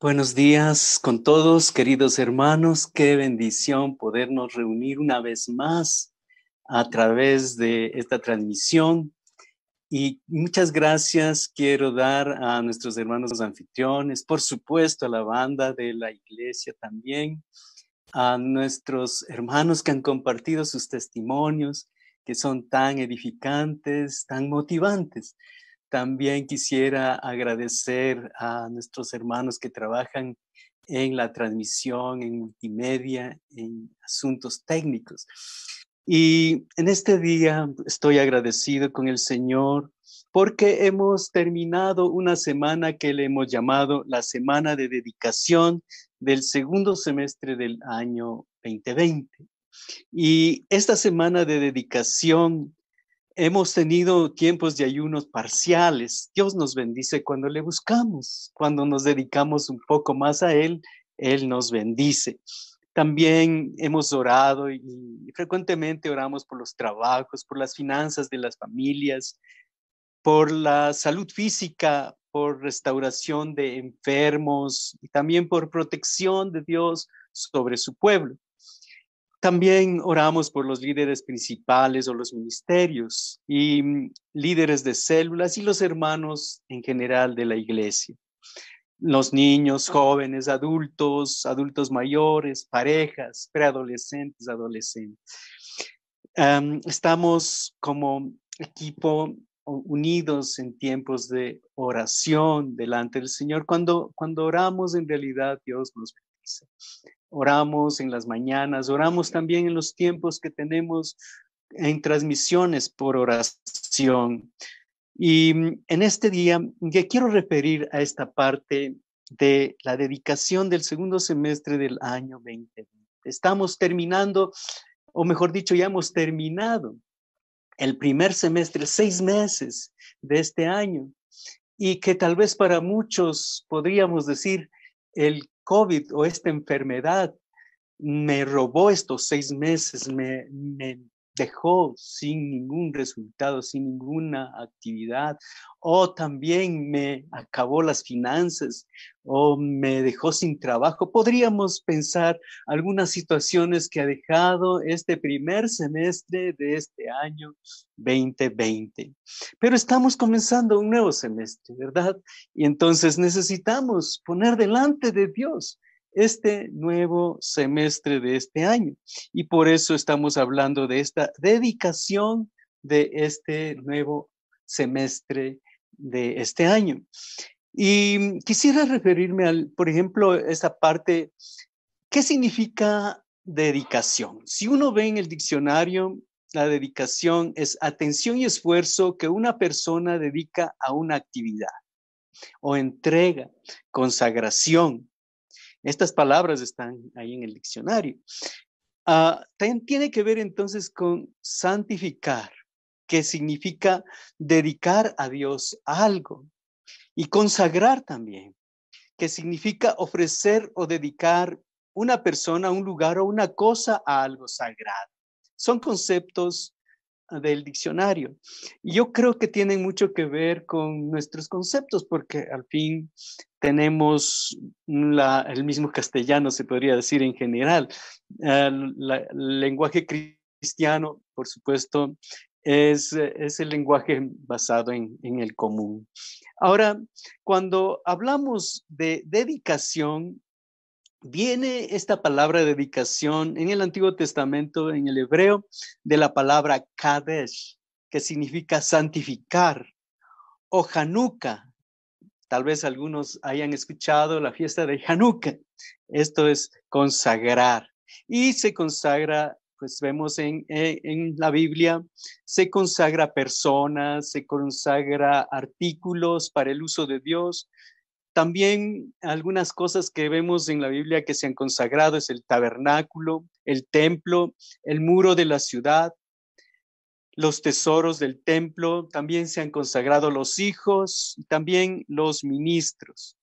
Buenos días con todos, queridos hermanos. Qué bendición podernos reunir una vez más a través de esta transmisión. Y muchas gracias quiero dar a nuestros hermanos anfitriones, por supuesto a la banda de la iglesia también, a nuestros hermanos que han compartido sus testimonios, que son tan edificantes, tan motivantes. También quisiera agradecer a nuestros hermanos que trabajan en la transmisión, en multimedia, en asuntos técnicos. Y en este día estoy agradecido con el Señor porque hemos terminado una semana que le hemos llamado la semana de dedicación del segundo semestre del año 2020. Y esta semana de dedicación hemos tenido tiempos de ayunos parciales. Dios nos bendice cuando le buscamos, cuando nos dedicamos un poco más a Él nos bendice. También hemos orado y frecuentemente oramos por los trabajos, por las finanzas de las familias, por la salud física, por restauración de enfermos y también por protección de Dios sobre su pueblo. También oramos por los líderes principales o los ministerios y líderes de células y los hermanos en general de la iglesia. Los niños, jóvenes, adultos mayores, parejas, preadolescentes, adolescentes. Estamos como equipo unidos en tiempos de oración delante del Señor. Cuando oramos, en realidad Dios nos bendice. Oramos en las mañanas, oramos también en los tiempos que tenemos en transmisiones por oración. Y en este día que quiero referir a esta parte de la dedicación del segundo semestre del año 2020. Estamos terminando, o mejor dicho, ya hemos terminado el primer semestre, 6 meses de este año, y que tal vez para muchos podríamos decir el COVID o esta enfermedad me robó estos 6 meses, me dejó sin ningún resultado, sin ninguna actividad, o también me acabó las finanzas, o me dejó sin trabajo. Podríamos pensar algunas situaciones que ha dejado este primer semestre de este año 2020. Pero estamos comenzando un nuevo semestre, ¿verdad? Y entonces necesitamos poner delante de Dios este nuevo semestre de este año. Y por eso estamos hablando de esta dedicación de este nuevo semestre de este año. Y quisiera referirme por ejemplo, esa parte, ¿qué significa dedicación? Si uno ve en el diccionario, la dedicación es atención y esfuerzo que una persona dedica a una actividad o entrega, consagración. Estas palabras están ahí en el diccionario. Tiene que ver entonces con santificar, que significa dedicar a Dios algo, y consagrar también, que significa ofrecer o dedicar una persona, un lugar o una cosa a algo sagrado. Son conceptos del diccionario. Y yo creo que tienen mucho que ver con nuestros conceptos, porque al fin tenemos el mismo castellano, se podría decir en general. El lenguaje cristiano, por supuesto, es el lenguaje basado en el común. Ahora, cuando hablamos de dedicación, viene esta palabra dedicación en el Antiguo Testamento, en el hebreo, de la palabra Kadesh, que significa santificar, o Hanukkah. Tal vez algunos hayan escuchado la fiesta de Hanukkah. Esto es consagrar. Y se consagra, pues vemos en la Biblia, se consagra personas, se consagra artículos para el uso de Dios. También algunas cosas que vemos en la Biblia que se han consagrado es el tabernáculo, el templo, el muro de la ciudad, los tesoros del templo, también se han consagrado los hijos, también los ministros.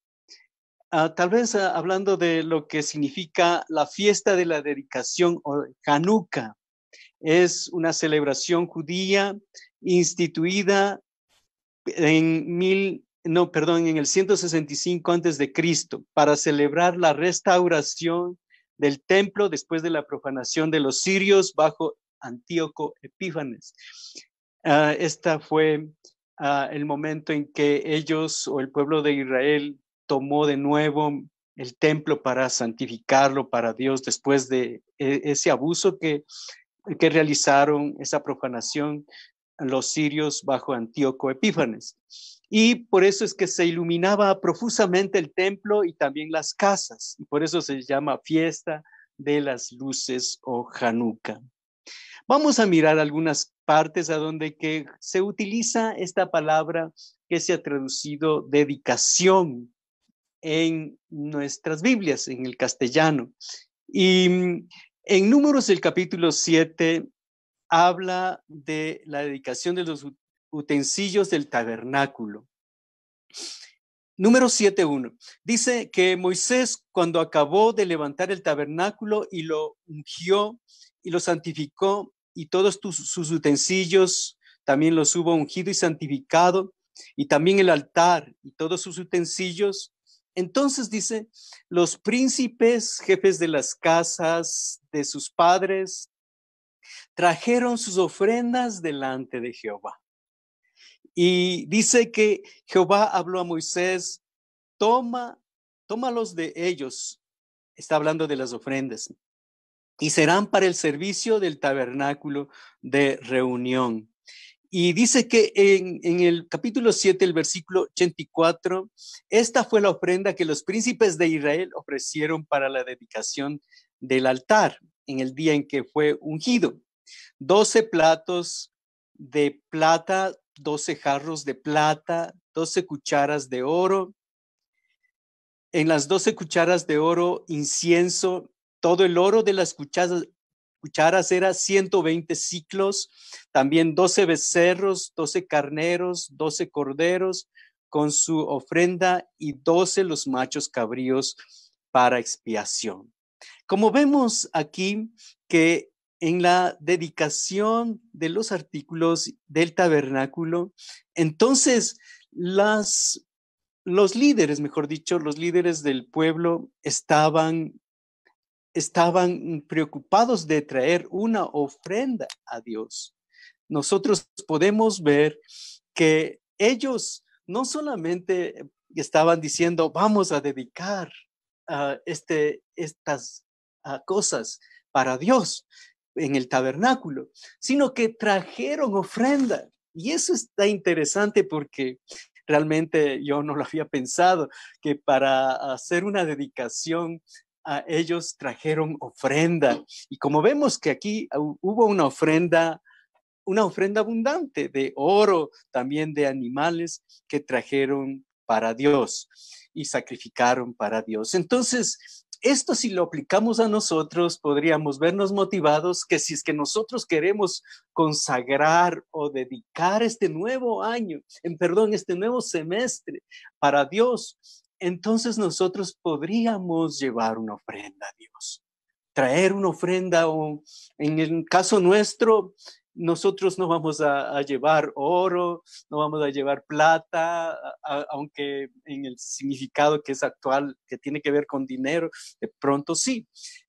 Tal vez hablando de lo que significa la fiesta de la dedicación o Hanukkah, es una celebración judía instituida en no, perdón, en el 165 antes de Cristo, para celebrar la restauración del templo después de la profanación de los sirios bajo Antíoco Epífanes. Esta fue el momento en que ellos o el pueblo de Israel tomó de nuevo el templo para santificarlo para Dios después de ese abuso que realizaron, esa profanación los sirios bajo Antíoco Epífanes. Y por eso es que se iluminaba profusamente el templo y también las casas, y por eso se llama fiesta de las luces o Hanukkah. Vamos a mirar algunas partes a donde que se utiliza esta palabra que se ha traducido dedicación en nuestras Biblias, en el castellano. Y en Números del capítulo 7 habla de la dedicación de los utensilios del tabernáculo. Número 7:1. Dice que Moisés, cuando acabó de levantar el tabernáculo y lo ungió y lo santificó, y todos sus utensilios también los hubo ungido y santificado, y también el altar y todos sus utensilios. Entonces dice, los príncipes, jefes de las casas de sus padres, trajeron sus ofrendas delante de Jehová. Y dice que Jehová habló a Moisés, tómalos de ellos, está hablando de las ofrendas, y serán para el servicio del tabernáculo de reunión. Y dice que en el capítulo 7, el versículo 84, esta fue la ofrenda que los príncipes de Israel ofrecieron para la dedicación del altar en el día en que fue ungido. 12 platos de plata, 12 jarros de plata, 12 cucharas de oro. En las 12 cucharas de oro, incienso, todo el oro de las cucharas era 120 siclos, también 12 becerros, 12 carneros, 12 corderos con su ofrenda y 12 los machos cabríos para expiación. Como vemos aquí que en la dedicación de los artículos del tabernáculo, entonces los líderes, mejor dicho, los líderes del pueblo estaban preocupados de traer una ofrenda a Dios. Nosotros podemos ver que ellos no solamente estaban diciendo, vamos a dedicar estas cosas para Dios en el tabernáculo, sino que trajeron ofrenda. Y eso está interesante porque realmente yo no lo había pensado, que para hacer una dedicación a ellos trajeron ofrenda. Y como vemos que aquí hubo una ofrenda abundante de oro, también de animales que trajeron para Dios y sacrificaron para Dios. Entonces, esto si lo aplicamos a nosotros, podríamos vernos motivados que si es que nosotros queremos consagrar o dedicar este nuevo año, este nuevo semestre para Dios, entonces nosotros podríamos llevar una ofrenda a Dios, traer una ofrenda, o en el caso nuestro, nosotros no vamos a llevar oro, no vamos a llevar plata, aunque en el significado que es actual, que tiene que ver con dinero, de pronto sí,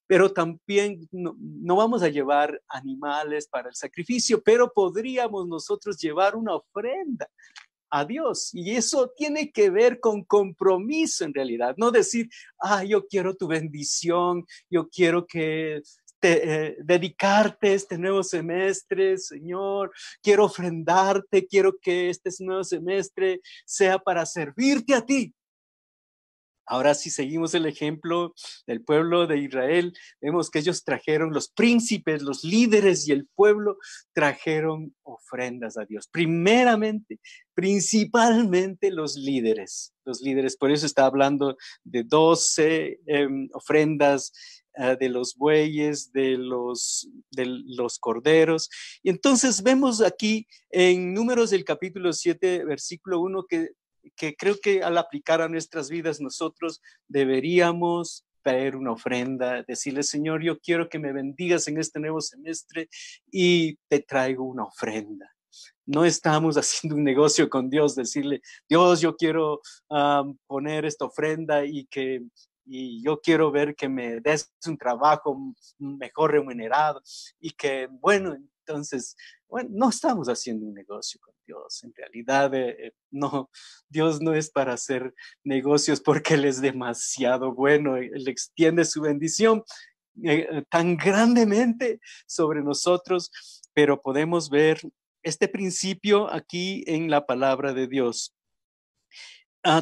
pero también no vamos a llevar animales para el sacrificio, pero podríamos nosotros llevar una ofrenda a Dios. Y eso tiene que ver con compromiso en realidad, no decir, yo quiero tu bendición, yo quiero que dedicarte este nuevo semestre, Señor, quiero ofrendarte, quiero que este nuevo semestre sea para servirte a ti. Ahora, si seguimos el ejemplo del pueblo de Israel, vemos que ellos trajeron, los príncipes, los líderes y el pueblo trajeron ofrendas a Dios. Primeramente, principalmente los líderes. Por eso está hablando de 12 ofrendas de los bueyes, de los corderos. Y entonces vemos aquí en Números del capítulo 7, versículo 1, que creo que al aplicar a nuestras vidas nosotros deberíamos traer una ofrenda, decirle, Señor, yo quiero que me bendigas en este nuevo semestre y te traigo una ofrenda. No estamos haciendo un negocio con Dios, decirle, Dios, yo quiero poner esta ofrenda y yo quiero ver que me des un trabajo mejor remunerado y que, bueno, entonces, bueno, no estamos haciendo un negocio con Dios. En realidad, no, Dios no es para hacer negocios porque Él es demasiado bueno. Él extiende su bendición tan grandemente sobre nosotros, pero podemos ver este principio aquí en la palabra de Dios.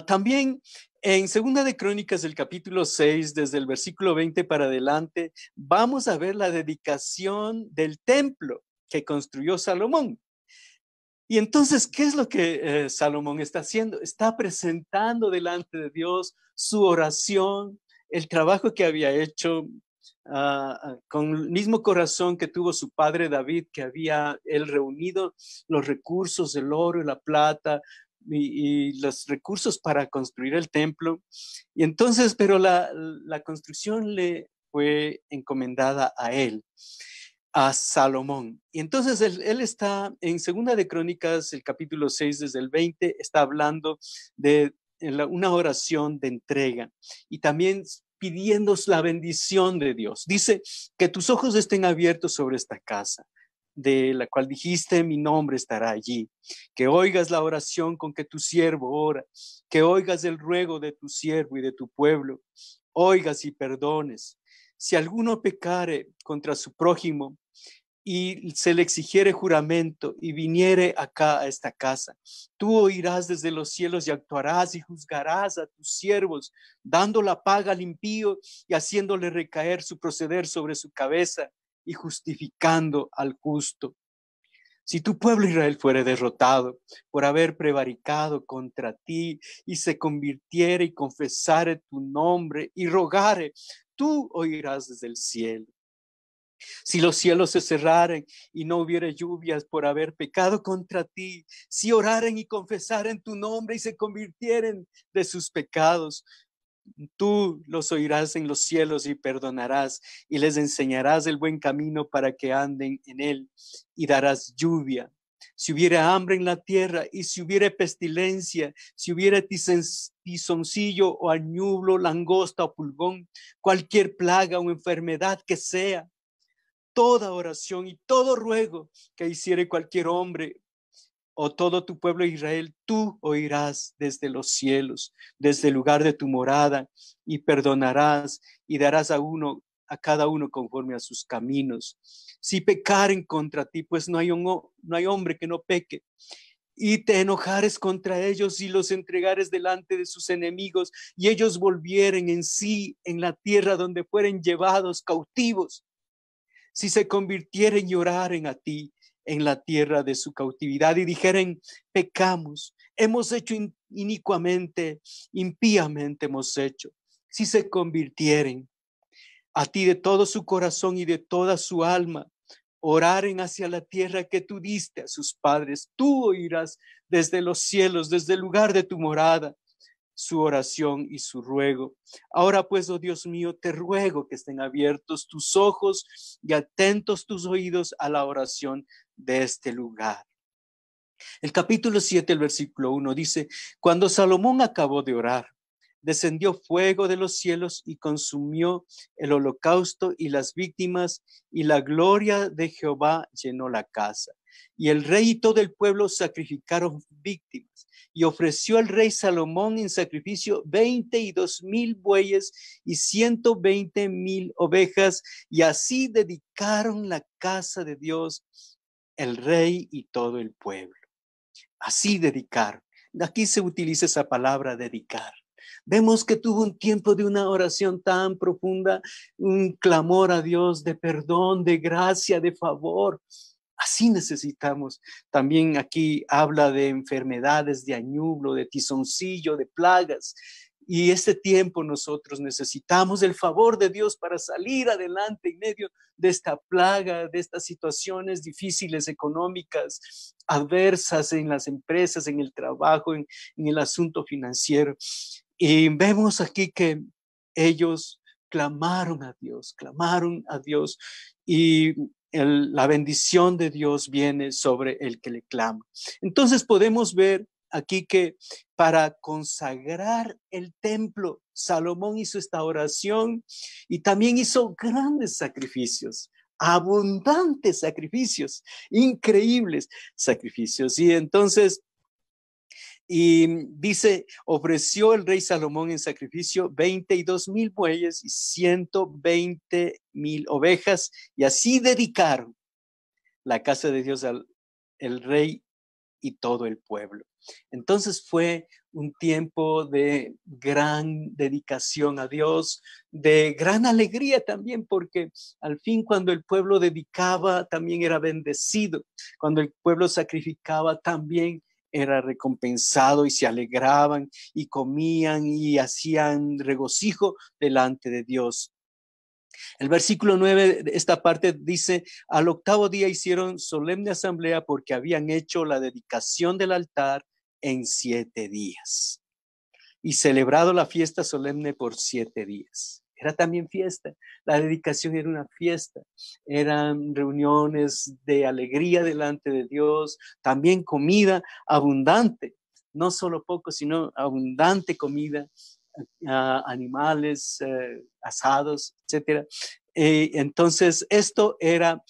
También en Segunda de Crónicas, el capítulo 6, desde el versículo 20 para adelante, vamos a ver la dedicación del templo que construyó Salomón. Y entonces, ¿qué es lo que Salomón está haciendo? Está presentando delante de Dios su oración, el trabajo que había hecho con el mismo corazón que tuvo su padre David, que había él reunido los recursos, el oro y la plata y los recursos para construir el templo. Y entonces, pero la construcción le fue encomendada a él, a Salomón. Y entonces él está en Segunda de Crónicas, el capítulo 6, desde el 20, está hablando de una oración de entrega y también pidiendo la bendición de Dios. Dice, que tus ojos estén abiertos sobre esta casa, de la cual dijiste, mi nombre estará allí. Que oigas la oración con que tu siervo ora, que oigas el ruego de tu siervo y de tu pueblo, oigas y perdones. Si alguno pecare contra su prójimo y se le exigiere juramento y viniere acá a esta casa, tú oirás desde los cielos y actuarás y juzgarás a tus siervos, dando la paga al impío y haciéndole recaer su proceder sobre su cabeza y justificando al justo. Si tu pueblo Israel fuere derrotado por haber prevaricado contra ti y se convirtiere y confesare tu nombre y rogare, tú oirás desde el cielo. Si los cielos se cerraren y no hubiere lluvias por haber pecado contra ti, si oraren y confesaren tu nombre y se convirtieren de sus pecados, tú los oirás en los cielos y perdonarás y les enseñarás el buen camino para que anden en él y darás lluvia. Si hubiere hambre en la tierra y si hubiere pestilencia, si hubiere tizoncillo o añublo, langosta o pulgón, cualquier plaga o enfermedad que sea, toda oración y todo ruego que hiciere cualquier hombre o todo tu pueblo Israel, tú oirás desde los cielos, desde el lugar de tu morada, y perdonarás y darás a cada uno conforme a sus caminos. Si pecaren contra ti, pues no hay hombre que no peque, y te enojares contra ellos y los entregares delante de sus enemigos, y ellos volvieren en sí en la tierra donde fueren llevados cautivos, si se convirtieren y oraren a ti en la tierra de su cautividad y dijeren, pecamos, hemos hecho inicuamente, impíamente hemos hecho, si se convirtieren a ti de todo su corazón y de toda su alma, oraren hacia la tierra que tú diste a sus padres, tú oirás desde los cielos, desde el lugar de tu morada, su oración y su ruego. Ahora pues, oh Dios mío, te ruego que estén abiertos tus ojos y atentos tus oídos a la oración de este lugar. El capítulo 7, el versículo 1 dice, cuando Salomón acabó de orar, descendió fuego de los cielos y consumió el holocausto y las víctimas, y la gloria de Jehová llenó la casa. Y el rey y todo el pueblo sacrificaron víctimas. Y ofreció al rey Salomón en sacrificio 22,000 bueyes y 120,000 ovejas, y así dedicaron la casa de Dios el rey y todo el pueblo. Así dedicar. Aquí se utiliza esa palabra dedicar. Vemos que tuvo un tiempo de una oración tan profunda, un clamor a Dios de perdón, de gracia, de favor. Así necesitamos. También aquí habla de enfermedades, de añublo, de tizoncillo, de plagas. Y este tiempo nosotros necesitamos el favor de Dios para salir adelante en medio de esta plaga, de estas situaciones difíciles económicas, adversas en las empresas, en el trabajo, en el asunto financiero. Y vemos aquí que ellos clamaron a Dios y la bendición de Dios viene sobre el que le clama. Entonces podemos ver aquí que para consagrar el templo, Salomón hizo esta oración y también hizo grandes sacrificios, abundantes sacrificios, increíbles sacrificios. Y entonces, y dice, ofreció el rey Salomón en sacrificio 22,000 bueyes y 120,000 ovejas, y así dedicaron la casa de Dios al el rey y todo el pueblo. Entonces fue un tiempo de gran dedicación a Dios, de gran alegría también, porque al fin cuando el pueblo dedicaba también era bendecido, cuando el pueblo sacrificaba también era recompensado y se alegraban y comían y hacían regocijo delante de Dios. El versículo 9, esta parte dice, al octavo día hicieron solemne asamblea porque habían hecho la dedicación del altar en 7 días y celebrado la fiesta solemne por 7 días. Era también fiesta, la dedicación era una fiesta, eran reuniones de alegría delante de Dios, también comida abundante, no solo poco, sino abundante comida, animales asados, etcétera. Entonces, esto era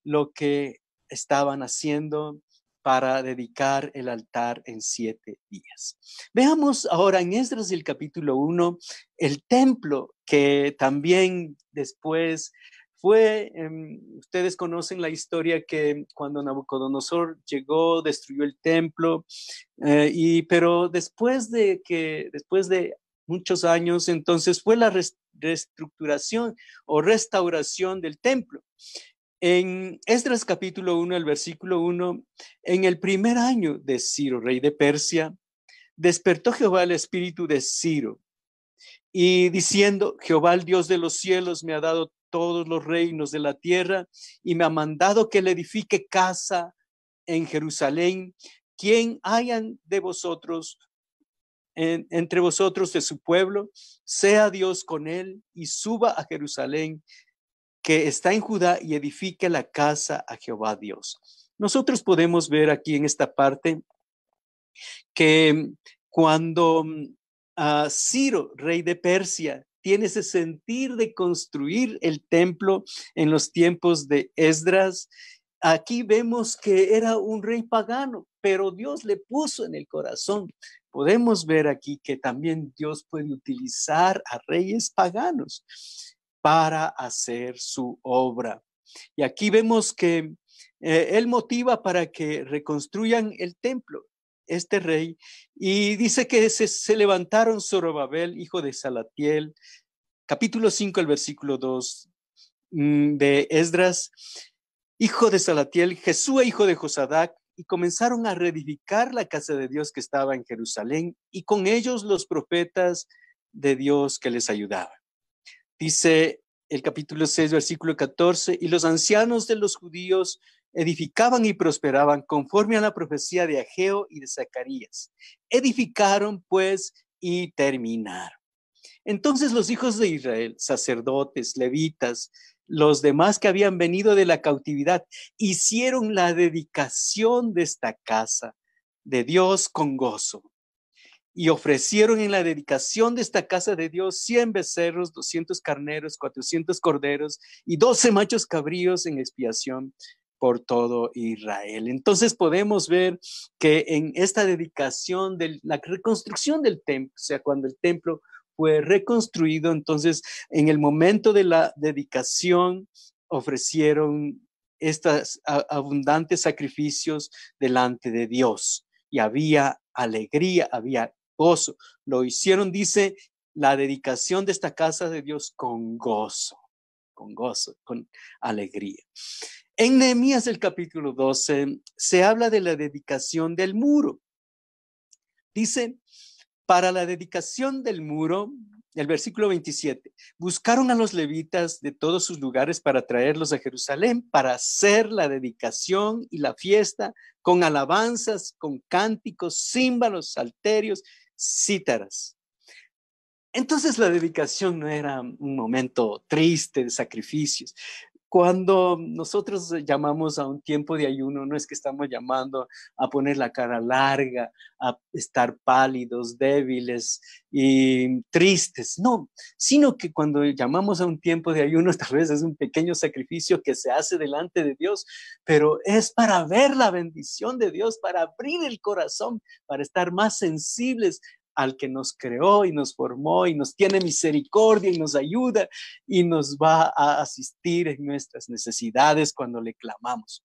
lo que estaban haciendo para dedicar el altar en 7 días. Veamos ahora en Esdras el capítulo 1, el templo que también después fue, ustedes conocen la historia que cuando Nabucodonosor llegó, destruyó el templo, pero después de muchos años, entonces fue la reestructuración o restauración del templo. En Esdras capítulo 1, el versículo 1, en el primer año de Ciro, rey de Persia, despertó Jehová el espíritu de Ciro y diciendo, Jehová el Dios de los cielos me ha dado todos los reinos de la tierra y me ha mandado que le edifique casa en Jerusalén. Quien hayan de vosotros entre vosotros de su pueblo, sea Dios con él y suba a Jerusalén, que está en Judá, y edifique la casa a Jehová Dios. Nosotros podemos ver aquí en esta parte que cuando Ciro, rey de Persia, tiene ese sentir de construir el templo en los tiempos de Esdras, aquí vemos que era un rey pagano, pero Dios le puso en el corazón. Podemos ver aquí que también Dios puede utilizar a reyes paganos para hacer su obra. Y aquí vemos que él motiva para que reconstruyan el templo, este rey, y dice que se levantaron Zorobabel, hijo de Salatiel, capítulo 5, el versículo 2 de Esdras, hijo de Salatiel, Jesúa, hijo de Josadac, y comenzaron a reedificar la casa de Dios que estaba en Jerusalén, y con ellos los profetas de Dios que les ayudaban. Dice el capítulo 6, versículo 14, y los ancianos de los judíos edificaban y prosperaban conforme a la profecía de Ageo y de Zacarías. Edificaron pues y terminaron. Entonces los hijos de Israel, sacerdotes, levitas, los demás que habían venido de la cautividad, hicieron la dedicación de esta casa de Dios con gozo. Y ofrecieron en la dedicación de esta casa de Dios 100 becerros, 200 carneros, 400 corderos y 12 machos cabríos en expiación por todo Israel. Entonces podemos ver que en esta dedicación de la reconstrucción del templo, o sea, cuando el templo fue reconstruido, entonces en el momento de la dedicación ofrecieron estos abundantes sacrificios delante de Dios y había alegría, había gozo. Lo hicieron, dice, la dedicación de esta casa de Dios con gozo, con alegría. En Nehemías del capítulo 12 se habla de la dedicación del muro. Dice, para la dedicación del muro, el versículo 27, buscaron a los levitas de todos sus lugares para traerlos a Jerusalén para hacer la dedicación y la fiesta con alabanzas, con cánticos, címbalos, salterios, cítaras. Entonces la dedicación no era un momento triste de sacrificios. Cuando nosotros llamamos a un tiempo de ayuno, no es que estamos llamando a poner la cara larga, a estar pálidos, débiles y tristes, no, sino que cuando llamamos a un tiempo de ayuno, tal vez es un pequeño sacrificio que se hace delante de Dios, pero es para ver la bendición de Dios, para abrir el corazón, para estar más sensibles al que nos creó y nos formó y nos tiene misericordia y nos ayuda y nos va a asistir en nuestras necesidades cuando le clamamos.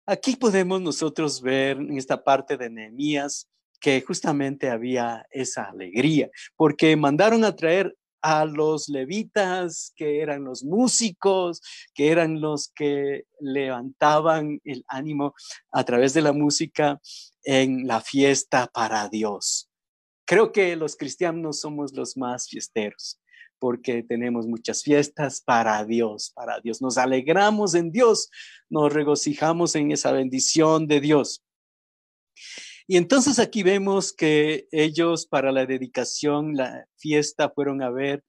Aquí podemos nosotros ver en esta parte de Nehemías que justamente había esa alegría, porque mandaron a traer a los levitas, que eran los músicos, que eran los que levantaban el ánimo a través de la música en la fiesta para Dios. Creo que los cristianos somos los más fiesteros porque tenemos muchas fiestas para Dios, para Dios. Nos alegramos en Dios, nos regocijamos en esa bendición de Dios. Y entonces aquí vemos que ellos para la dedicación, la fiesta, fueron a ver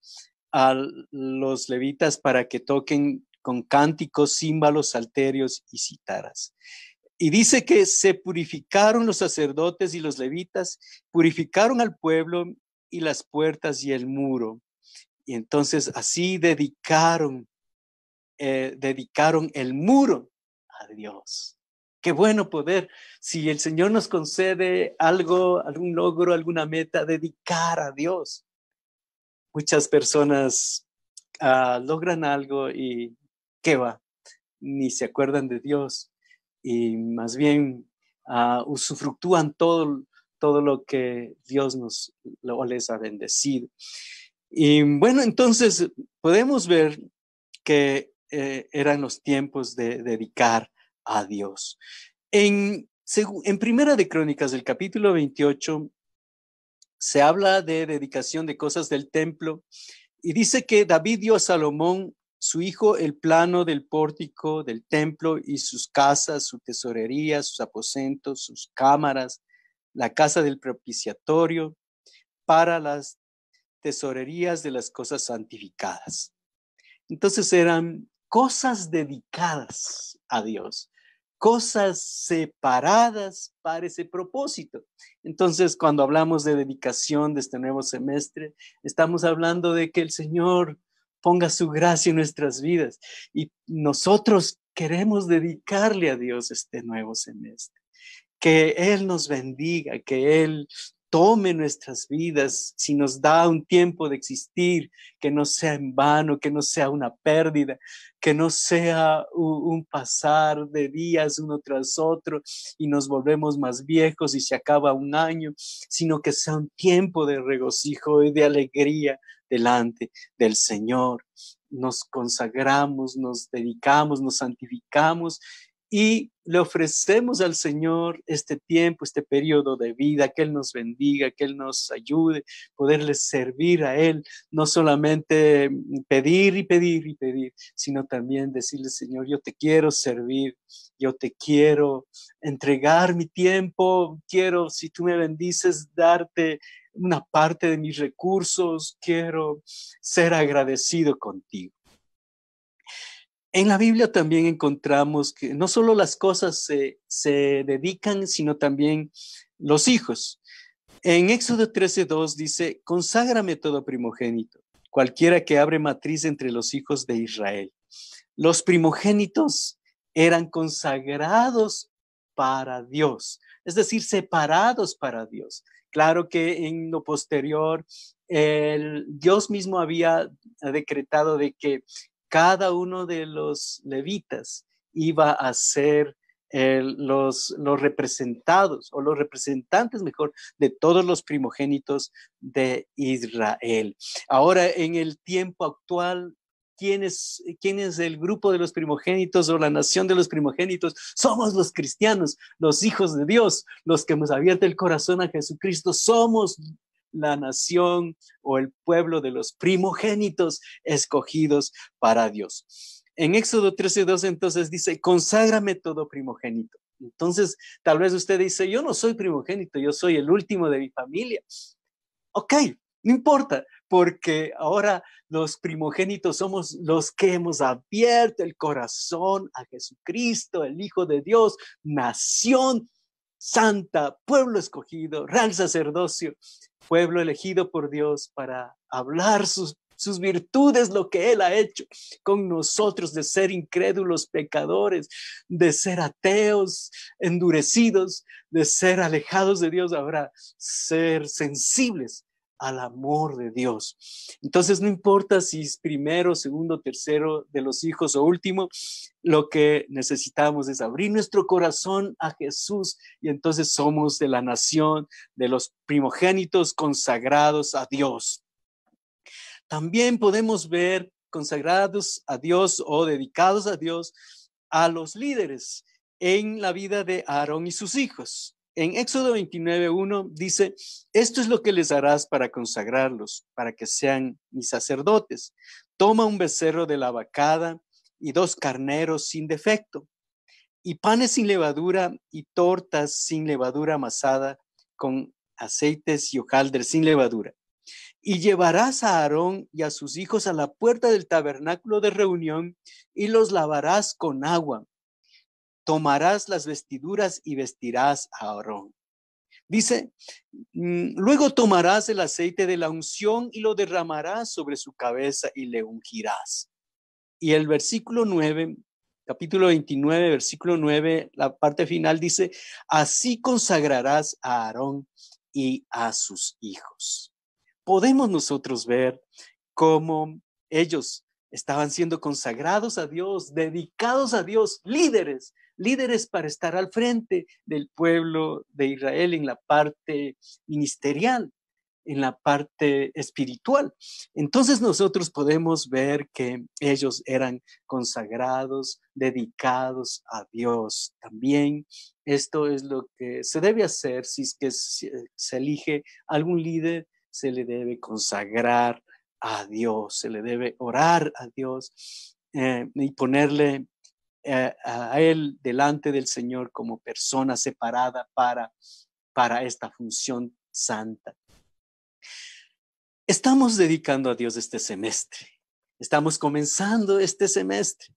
a los levitas para que toquen con cánticos, címbalos, salterios y citaras. Y dice que se purificaron los sacerdotes y los levitas, purificaron al pueblo y las puertas y el muro. Y entonces así dedicaron el muro a Dios. Qué bueno poder, si el Señor nos concede algo, algún logro, alguna meta, dedicar a Dios. Muchas personas logran algo y ¿qué va? Ni se acuerdan de Dios y más bien usufructúan todo lo que Dios les ha bendecido. Y bueno, entonces podemos ver que eran los tiempos de dedicar a Dios. En Primera de Crónicas, del capítulo 28, se habla de dedicación de cosas del templo y dice que David dio a Salomón, su hijo, el plano del pórtico del templo y sus casas, su tesorería, sus aposentos, sus cámaras, la casa del propiciatorio, para las tesorerías de las cosas santificadas. Entonces eran cosas dedicadas a Dios, cosas separadas para ese propósito. Entonces, cuando hablamos de dedicación de este nuevo semestre, estamos hablando de que el Señor ponga su gracia en nuestras vidas y nosotros queremos dedicarle a Dios este nuevo semestre. Que Él nos bendiga, que Él tome nuestras vidas, si nos da un tiempo de existir, que no sea en vano, que no sea una pérdida, que no sea un pasar de días uno tras otro y nos volvemos más viejos y se acaba un año, sino que sea un tiempo de regocijo y de alegría delante del Señor. Nos consagramos, nos dedicamos, nos santificamos y le ofrecemos al Señor este tiempo, este periodo de vida, que Él nos bendiga, que Él nos ayude, poderle servir a Él, no solamente pedir y pedir y pedir, sino también decirle, Señor, yo te quiero servir, yo te quiero entregar mi tiempo, quiero, si tú me bendices, darte una parte de mis recursos, quiero ser agradecido contigo. En la Biblia también encontramos que no solo las cosas se dedican, sino también los hijos. En Éxodo 13:2 dice, conságrame todo primogénito, cualquiera que abre matriz entre los hijos de Israel. Los primogénitos eran consagrados para Dios, es decir, separados para Dios. Claro que en lo posterior, Dios mismo había decretado de que cada uno de los levitas iba a ser los representados o los representantes mejor de todos los primogénitos de Israel. Ahora, en el tiempo actual, ¿quién es el grupo de los primogénitos o la nación de los primogénitos? Somos los cristianos, los hijos de Dios, los que hemos abierto el corazón a Jesucristo. Somos la nación o el pueblo de los primogénitos escogidos para Dios. En Éxodo 13:2 entonces dice, conságrame todo primogénito. Entonces, tal vez usted dice, yo no soy primogénito, yo soy el último de mi familia. Ok, No importa, porque ahora los primogénitos somos los que hemos abierto el corazón a Jesucristo, el Hijo de Dios, nación santa, pueblo escogido, real sacerdocio, pueblo elegido por Dios para hablar sus virtudes, lo que Él ha hecho con nosotros, de ser incrédulos, pecadores, de ser ateos, endurecidos, de ser alejados de Dios, ahora ser sensibles al amor de Dios. Entonces no importa si es primero, segundo, tercero de los hijos o último, lo que necesitamos es abrir nuestro corazón a Jesús y entonces somos de la nación de los primogénitos consagrados a Dios. También podemos ver consagrados a Dios o dedicados a Dios a los líderes en la vida de Aarón y sus hijos. En Éxodo 29:1 dice, esto es lo que les harás para consagrarlos, para que sean mis sacerdotes. Toma un becerro de la vacada y 2 carneros sin defecto, y panes sin levadura y tortas sin levadura amasada con aceites y hojaldre sin levadura. Y llevarás a Aarón y a sus hijos a la puerta del tabernáculo de reunión y los lavarás con agua. Tomarás las vestiduras y vestirás a Aarón. Dice, luego tomarás el aceite de la unción y lo derramarás sobre su cabeza y le ungirás. Y el versículo 9, capítulo 29, versículo 9, la parte final dice, así consagrarás a Aarón y a sus hijos. Podemos nosotros ver cómo ellos estaban siendo consagrados a Dios, dedicados a Dios, líderes para estar al frente del pueblo de Israel en la parte ministerial, en la parte espiritual. Entonces nosotros podemos ver que ellos eran consagrados, dedicados a Dios. También esto es lo que se debe hacer si es que se elige algún líder, se le debe consagrar a Dios, se le debe orar a Dios y ponerle a Él delante del Señor como persona separada para esta función santa. Estamos dedicando a Dios este semestre, estamos comenzando este semestre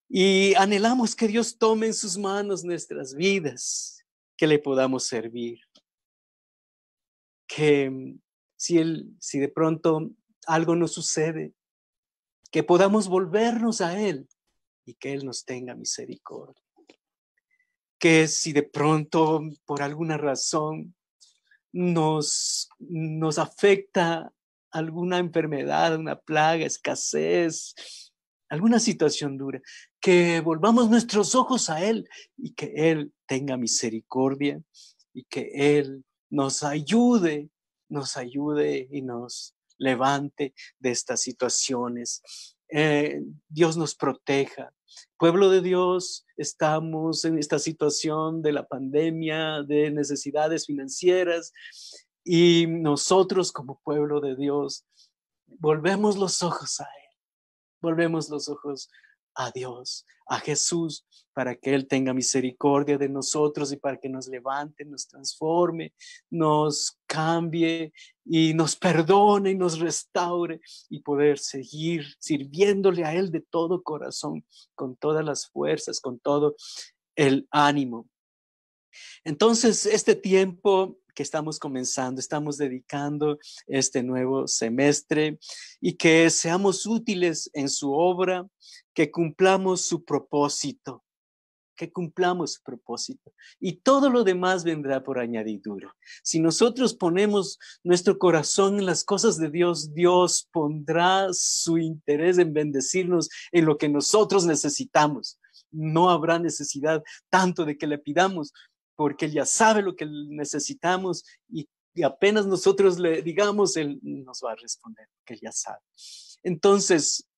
y anhelamos que Dios tome en sus manos nuestras vidas, que le podamos servir, que si de pronto algo nos sucede, que podamos volvernos a Él y que Él nos tenga misericordia. Que si de pronto por alguna razón nos afecta alguna enfermedad, una plaga, escasez, alguna situación dura, que volvamos nuestros ojos a Él y que Él tenga misericordia y que Él nos ayude y nos levante de estas situaciones. Dios nos proteja. Pueblo de Dios, estamos en esta situación de la pandemia, de necesidades financieras, y nosotros como pueblo de Dios volvemos los ojos a Él, volvemos los ojos a Dios, a Jesús, para que Él tenga misericordia de nosotros y para que nos levante, nos transforme, nos cambie y nos perdone y nos restaure y poder seguir sirviéndole a Él de todo corazón, con todas las fuerzas, con todo el ánimo. Entonces, este tiempo que estamos comenzando, estamos dedicando este nuevo semestre y que seamos útiles en su obra, que cumplamos su propósito, y todo lo demás vendrá por añadidura. Si nosotros ponemos nuestro corazón en las cosas de Dios, Dios pondrá su interés en bendecirnos en lo que nosotros necesitamos. No habrá necesidad tanto de que le pidamos, porque Él ya sabe lo que necesitamos y apenas nosotros le digamos, Él nos va a responder, porque Él ya sabe. Entonces,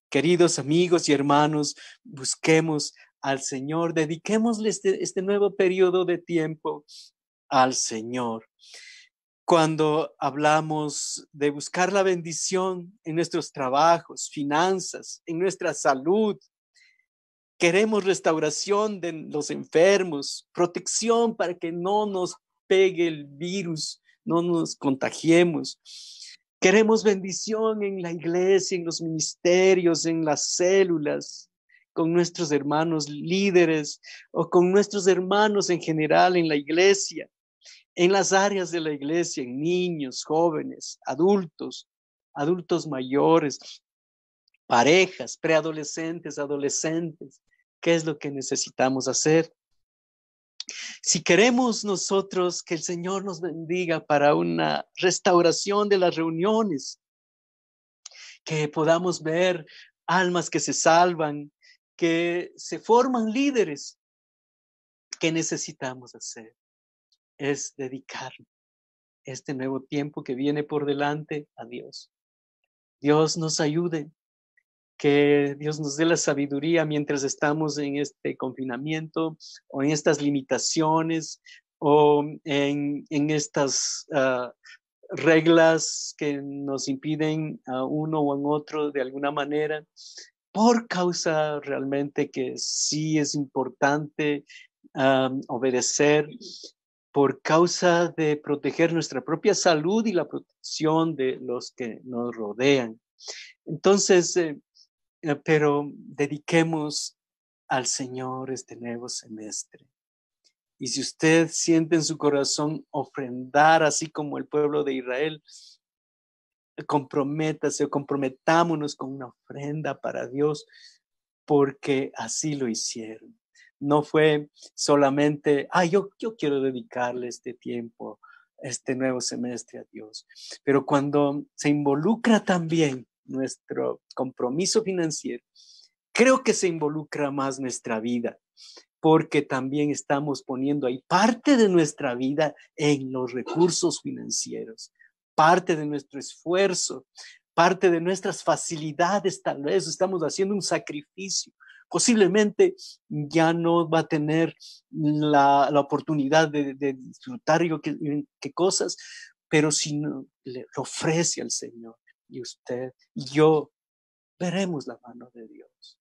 queridos amigos y hermanos, busquemos al Señor, dediquémosle este nuevo periodo de tiempo al Señor. Cuando hablamos de buscar la bendición en nuestros trabajos, finanzas, en nuestra salud, queremos restauración de los enfermos, protección para que no nos pegue el virus no nos contagiemos. Queremos bendición en la iglesia, en los ministerios, en las células, con nuestros hermanos líderes o con nuestros hermanos en general en la iglesia, en las áreas de la iglesia, en niños, jóvenes, adultos, adultos mayores, parejas, preadolescentes, adolescentes. ¿Qué es lo que necesitamos hacer? Si queremos nosotros que el Señor nos bendiga para una restauración de las reuniones, que podamos ver almas que se salvan, que se forman líderes, ¿qué necesitamos hacer? Es dedicar este nuevo tiempo que viene por delante a Dios. Dios nos ayude, que Dios nos dé la sabiduría mientras estamos en este confinamiento o en estas limitaciones o en estas reglas que nos impiden a uno o en otro de alguna manera, por causa realmente que sí es importante obedecer, por causa de proteger nuestra propia salud y la protección de los que nos rodean. Entonces, pero dediquemos al Señor este nuevo semestre. Y si usted siente en su corazón ofrendar, así como el pueblo de Israel, comprométase o comprometámonos con una ofrenda para Dios, porque así lo hicieron. No fue solamente, yo quiero dedicarle este tiempo, este nuevo semestre a Dios. Pero cuando se involucra también nuestro compromiso financiero, creo que se involucra más nuestra vida, porque también estamos poniendo ahí parte de nuestra vida en los recursos financieros, parte de nuestro esfuerzo, parte de nuestras facilidades. Tal vez estamos haciendo un sacrificio. Posiblemente ya no va a tener la oportunidad de disfrutar qué cosas, pero si no, le ofrece al Señor, y usted y yo veremos la mano de Dios.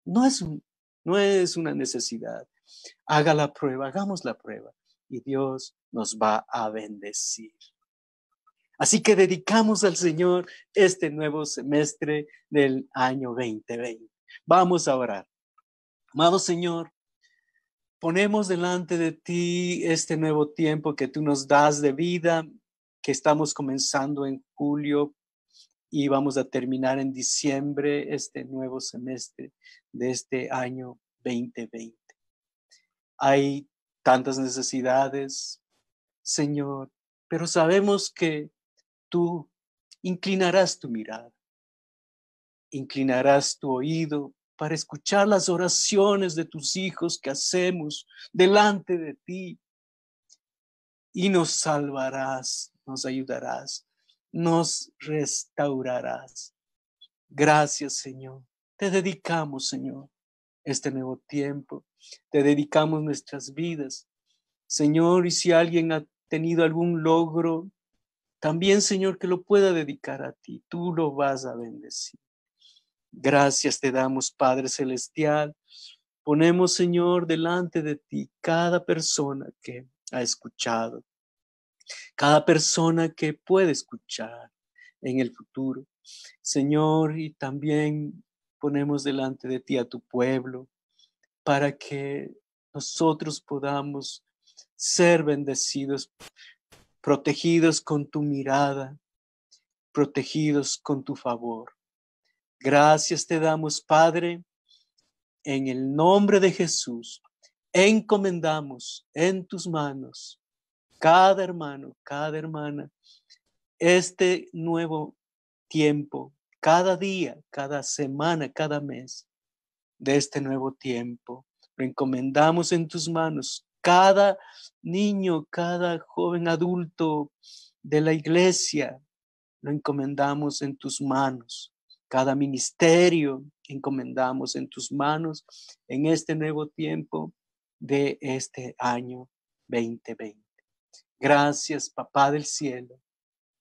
No es una necesidad. Haga la prueba, hagamos la prueba y Dios nos va a bendecir. Así que dedicamos al Señor este nuevo semestre del año 2020. Vamos a orar. Amado Señor, ponemos delante de ti este nuevo tiempo que tú nos das de vida, que estamos comenzando en julio y vamos a terminar en diciembre este nuevo semestre de este año 2020. Hay tantas necesidades, Señor, pero sabemos que tú inclinarás tu mirada, inclinarás tu oído para escuchar las oraciones de tus hijos que hacemos delante de ti y nos salvarás, nos ayudarás, nos restaurarás. Gracias, Señor. Te dedicamos, Señor, este nuevo tiempo. Te dedicamos nuestras vidas. Señor, y si alguien ha tenido algún logro, también, Señor, que lo pueda dedicar a ti. Tú lo vas a bendecir. Gracias te damos, Padre Celestial. Ponemos, Señor, delante de ti cada persona que ha escuchado, cada persona que puede escuchar en el futuro. Señor, y también ponemos delante de ti a tu pueblo para que nosotros podamos ser bendecidos, protegidos con tu mirada, protegidos con tu favor. Gracias te damos, Padre, en el nombre de Jesús. Encomendamos en tus manos cada hermano, cada hermana, este nuevo tiempo, cada día, cada semana, cada mes de este nuevo tiempo. Lo encomendamos en tus manos. Cada niño, cada joven adulto de la iglesia, lo encomendamos en tus manos. Cada ministerio encomendamos en tus manos en este nuevo tiempo de este año 2020. Gracias, Papá del cielo,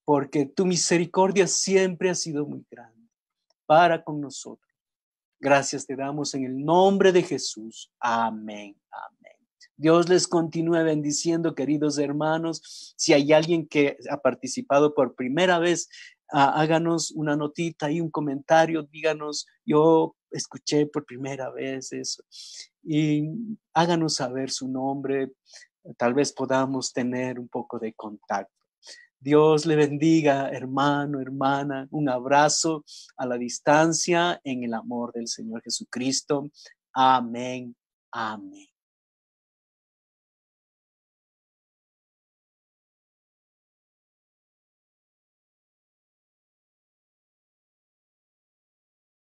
porque tu misericordia siempre ha sido muy grande para con nosotros. Gracias te damos en el nombre de Jesús. Amén. Amén. Dios les continúe bendiciendo, queridos hermanos. Si hay alguien que ha participado por primera vez, háganos una notita y un comentario, díganos, yo escuché por primera vez eso. Y háganos saber su nombre, tal vez podamos tener un poco de contacto. Dios le bendiga, hermano, hermana. Un abrazo a la distancia en el amor del Señor Jesucristo. Amén. Amén.